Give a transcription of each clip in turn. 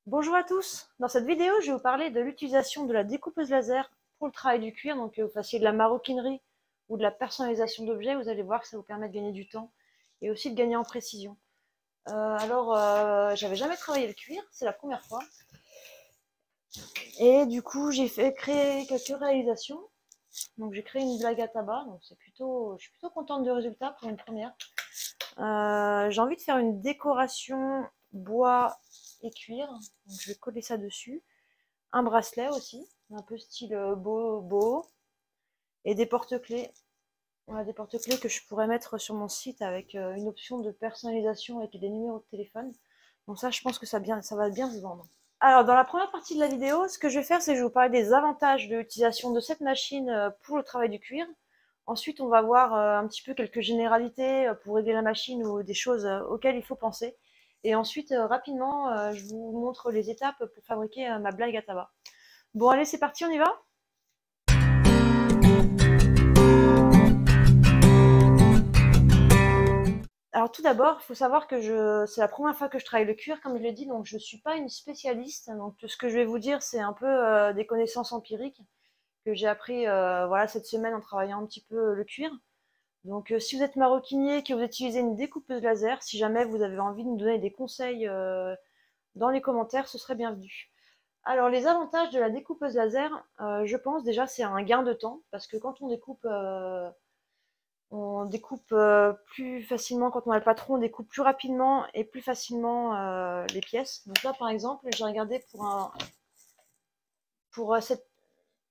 Bonjour à tous. Dans cette vidéo, je vais vous parler de l'utilisation de la découpeuse laser pour le travail du cuir. Donc, que vous fassiez de la maroquinerie ou de la personnalisation d'objets, vous allez voir que ça vous permet de gagner du temps et aussi de gagner en précision. J'avais jamais travaillé le cuir, c'est la première fois. Et du coup, créé quelques réalisations. Donc, j'ai créé une blague à tabac. Donc, je suis plutôt contente du résultat pour une première. J'ai envie de faire une décoration bois et cuir. Donc, je vais coller ça dessus. Un bracelet aussi, un peu style beau, et des porte-clés. Voilà, des porte-clés que je pourrais mettre sur mon site avec une option de personnalisation avec des numéros de téléphone. Donc ça, je pense que ça va bien se vendre. Alors, dans la première partie de la vidéo, ce que je vais faire, c'est que je vais vous parler des avantages de l'utilisation de cette machine pour le travail du cuir. Ensuite, on va voir un petit peu quelques généralités pour régler la machine ou des choses auxquelles il faut penser. Et ensuite, rapidement, je vous montre les étapes pour fabriquer ma blague à tabac. Bon, allez, c'est parti, on y va? Alors tout d'abord, il faut savoir que c'est la première fois que je travaille le cuir, comme je l'ai dit, donc je ne suis pas une spécialiste. Donc tout ce que je vais vous dire, c'est un peu des connaissances empiriques que j'ai appris voilà, cette semaine en travaillant un petit peu le cuir. Donc si vous êtes maroquinier, que vous utilisez une découpeuse laser, si jamais vous avez envie de nous donner des conseils dans les commentaires, ce serait bienvenu. Alors les avantages de la découpeuse laser, je pense déjà c'est un gain de temps, parce que quand on découpe plus facilement quand on a le patron, on découpe plus rapidement et plus facilement les pièces. Donc là, par exemple, j'ai regardé pour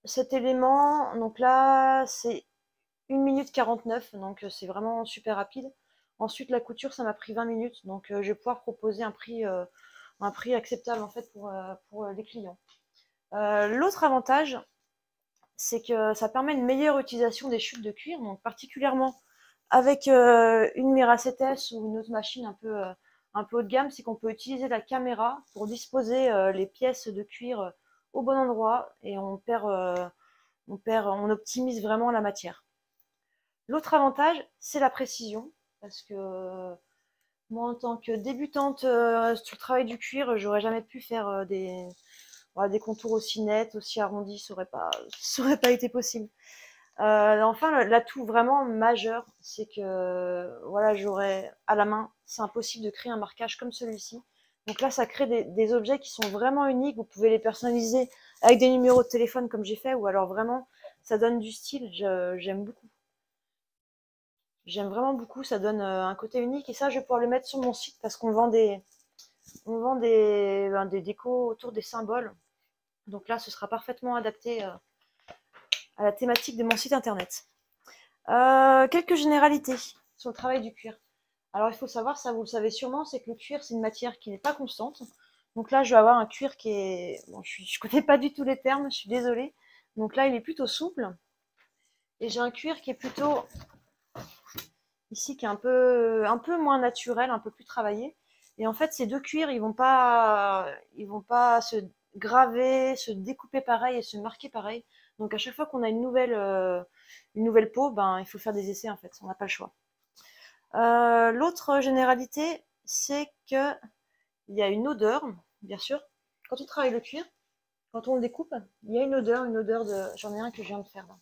cet élément. Donc là, c'est 1 minute 49, donc c'est vraiment super rapide. Ensuite, la couture, ça m'a pris 20 minutes, donc je vais pouvoir proposer un prix acceptable en fait pour les clients. L'autre avantage, c'est que ça permet une meilleure utilisation des chutes de cuir, donc particulièrement avec une Mira 7S ou une autre machine un peu haut de gamme, c'est qu'on peut utiliser la caméra pour disposer les pièces de cuir au bon endroit et on optimise vraiment la matière. L'autre avantage, c'est la précision, parce que moi, en tant que débutante sur le travail du cuir, j'aurais jamais pu faire voilà, des contours aussi nets, aussi arrondis, ça aurait pas été possible. Enfin, l'atout vraiment majeur, c'est que voilà, j'aurais à la main, c'est impossible de créer un marquage comme celui-ci. Donc là, ça crée des objets qui sont vraiment uniques. Vous pouvez les personnaliser avec des numéros de téléphone comme j'ai fait, ou alors vraiment, ça donne du style. J'aime beaucoup. J'aime vraiment beaucoup. Ça donne un côté unique. Et ça, je vais pouvoir le mettre sur mon site parce on vend des décos autour des symboles. Donc là, ce sera parfaitement adapté à la thématique de mon site internet. Quelques généralités sur le travail du cuir. Alors il faut savoir, ça vous le savez sûrement, c'est que le cuir c'est une matière qui n'est pas constante. Donc là je vais avoir un cuir qui est, bon, je connais pas du tout les termes, je suis désolée. Donc là il est plutôt souple et j'ai un cuir qui est plutôt ici qui est un peu moins naturel, un peu plus travaillé. Et en fait ces deux cuirs ils vont pas se graver, se découper pareil et se marquer pareil. Donc à chaque fois qu'on a une nouvelle peau, ben il faut faire des essais en fait, on n'a pas le choix. L'autre généralité, c'est que il y a une odeur, bien sûr. Quand on travaille le cuir, quand on le découpe, il y a une odeur de. J'en ai un que je viens de faire là.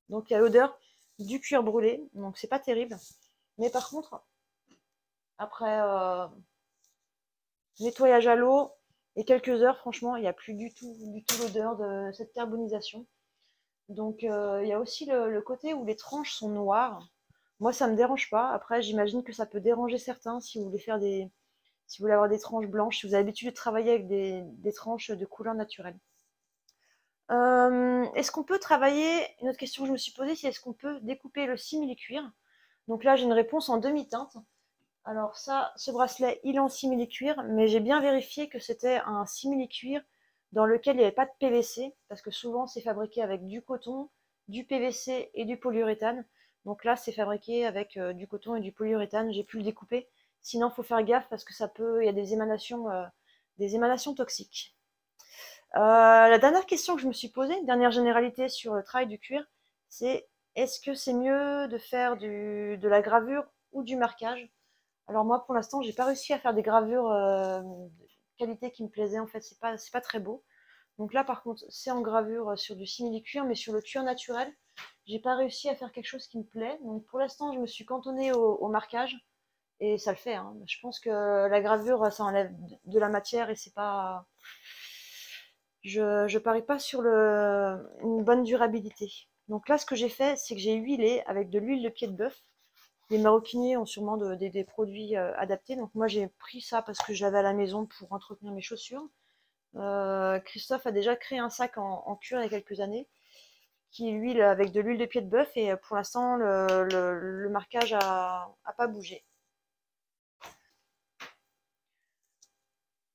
Donc il y a l'odeur du cuir brûlé, donc c'est pas terrible. Mais par contre, après nettoyage à l'eau et quelques heures, franchement, il n'y a plus du tout l'odeur de cette carbonisation. Donc il y a aussi le côté où les tranches sont noires. Moi, ça me dérange pas. Après, j'imagine que ça peut déranger certains si vous voulez faire si vous voulez avoir des tranches blanches, si vous avez l'habitude de travailler avec des tranches de couleur naturelle. Est-ce qu'on peut travailler, une autre question que je me suis posée, c'est est-ce qu'on peut découper le simili-cuir? Donc là, j'ai une réponse en demi-teinte. Alors ça, ce bracelet, il est en simili-cuir, mais j'ai bien vérifié que c'était un simili-cuir dans lequel il n'y avait pas de PVC, parce que souvent c'est fabriqué avec du coton, du PVC et du polyuréthane. Donc là, c'est fabriqué avec du coton et du polyuréthane. J'ai pu le découper. Sinon, il faut faire gaffe parce que il y a des émanations toxiques. La dernière question que je me suis posée, dernière généralité sur le travail du cuir, c'est est-ce que c'est mieux de faire de la gravure ou du marquage? Alors moi, pour l'instant, j'ai pas réussi à faire des gravures qualité qui me plaisait en fait, c'est pas très beau. Donc là par contre c'est en gravure sur du simili-cuir, mais sur le cuir naturel, j'ai pas réussi à faire quelque chose qui me plaît. Donc pour l'instant je me suis cantonnée au marquage, et ça le fait, hein. Je pense que la gravure ça enlève de la matière et c'est pas... Je parie pas sur une bonne durabilité. Donc là ce que j'ai fait, c'est que j'ai huilé avec de l'huile de pied de bœuf. Les maroquiniers ont sûrement des produits adaptés. Donc moi j'ai pris ça parce que je l'avais à la maison pour entretenir mes chaussures. Christophe a déjà créé un sac en cuir il y a quelques années qui huile avec de l'huile de pied de bœuf, et pour l'instant le marquage a pas bougé.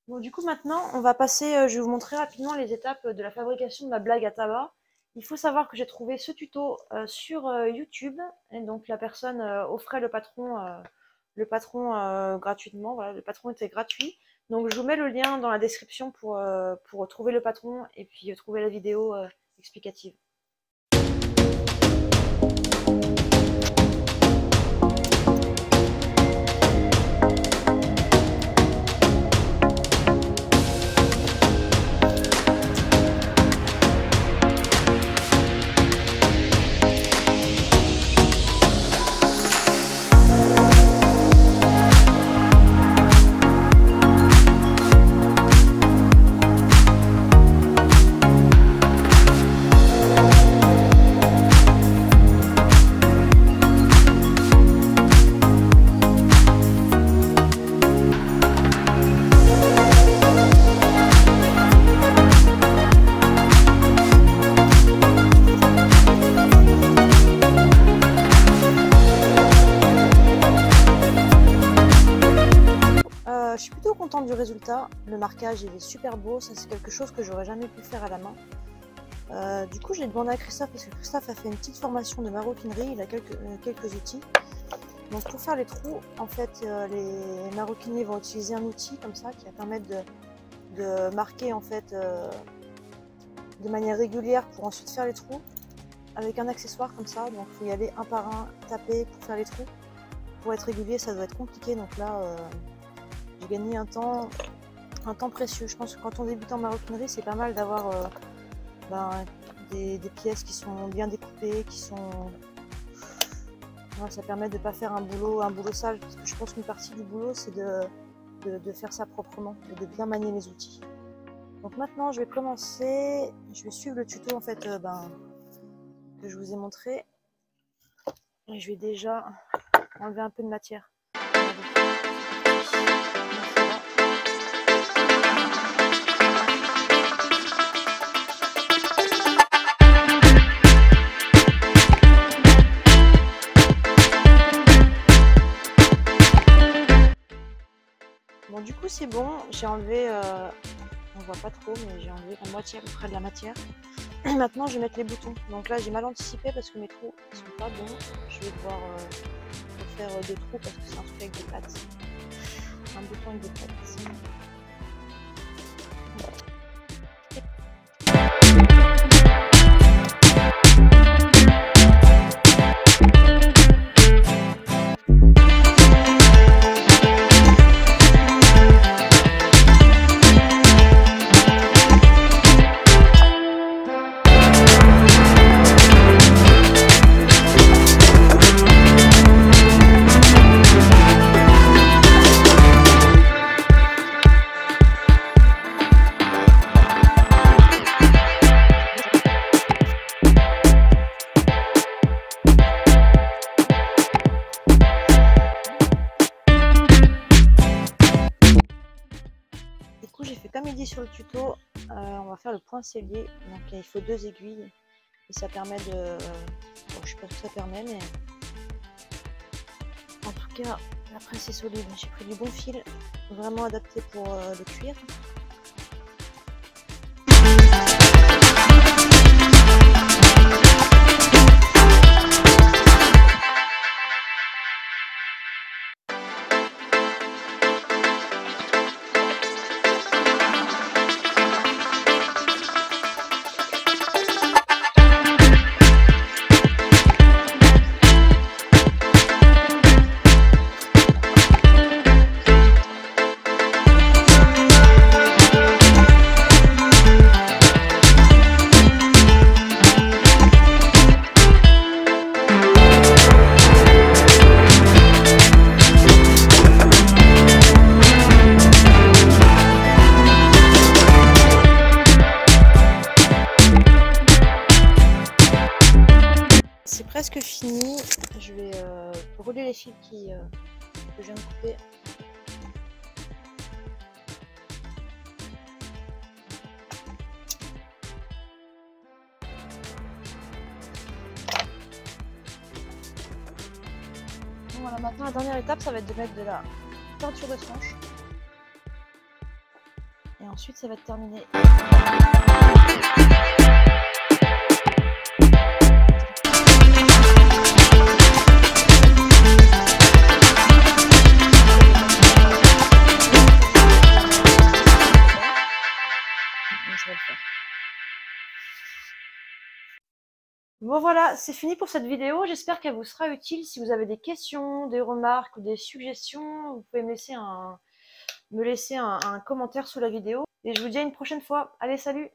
Bon, du coup maintenant on va passer, je vais vous montrer rapidement les étapes de la fabrication de ma blague à tabac. Il faut savoir que j'ai trouvé ce tuto sur YouTube, et donc la personne offrait le patron gratuitement. Voilà, le patron était gratuit. Donc je vous mets le lien dans la description pour trouver le patron et puis trouver la vidéo explicative. Je suis plutôt contente du résultat. Le marquage il est super beau, ça c'est quelque chose que j'aurais jamais pu faire à la main. Du coup j'ai demandé à Christophe, parce que Christophe a fait une petite formation de maroquinerie, il a quelques outils. Donc pour faire les trous, en fait les maroquiniers vont utiliser un outil comme ça qui va permettre de marquer en fait de manière régulière pour ensuite faire les trous avec un accessoire comme ça. Donc il faut y aller un par un, taper pour faire les trous. Pour être régulier ça doit être compliqué, donc là j'ai gagné un temps précieux. Je pense que quand on débute en maroquinerie, c'est pas mal d'avoir des pièces qui sont bien découpées, ça permet de ne pas faire un boulot sale, parce que je pense qu'une partie du boulot c'est de faire ça proprement et de bien manier les outils. Donc maintenant je vais commencer, je vais suivre le tuto en fait que je vous ai montré, et je vais déjà enlever un peu de matière. Bon, du coup c'est bon, j'ai enlevé, on voit pas trop, mais j'ai enlevé la moitié à peu près de la matière. Maintenant je vais mettre les boutons. Donc là j'ai mal anticipé parce que mes trous ils sont pas bons. Je vais devoir faire des trous parce que c'est un truc avec des pattes. Un bouton avec des pattes. J'ai fait comme il dit sur le tuto, on va faire le point cellier. Donc il faut 2 aiguilles et ça permet de... bon, je sais pas ce que ça permet, mais en tout cas après c'est solide. J'ai pris du bon fil, vraiment adapté pour le cuir. je vais brûler les fils que je viens de couper. Voilà, maintenant la dernière étape, ça va être de mettre de la peinture de tranche. Et ensuite, ça va être terminé. Ça va le faire. Bon voilà, c'est fini pour cette vidéo. J'espère qu'elle vous sera utile. Si vous avez des questions, des remarques ou des suggestions, vous pouvez me laisser un commentaire sous la vidéo. Et je vous dis à une prochaine fois. Allez, salut!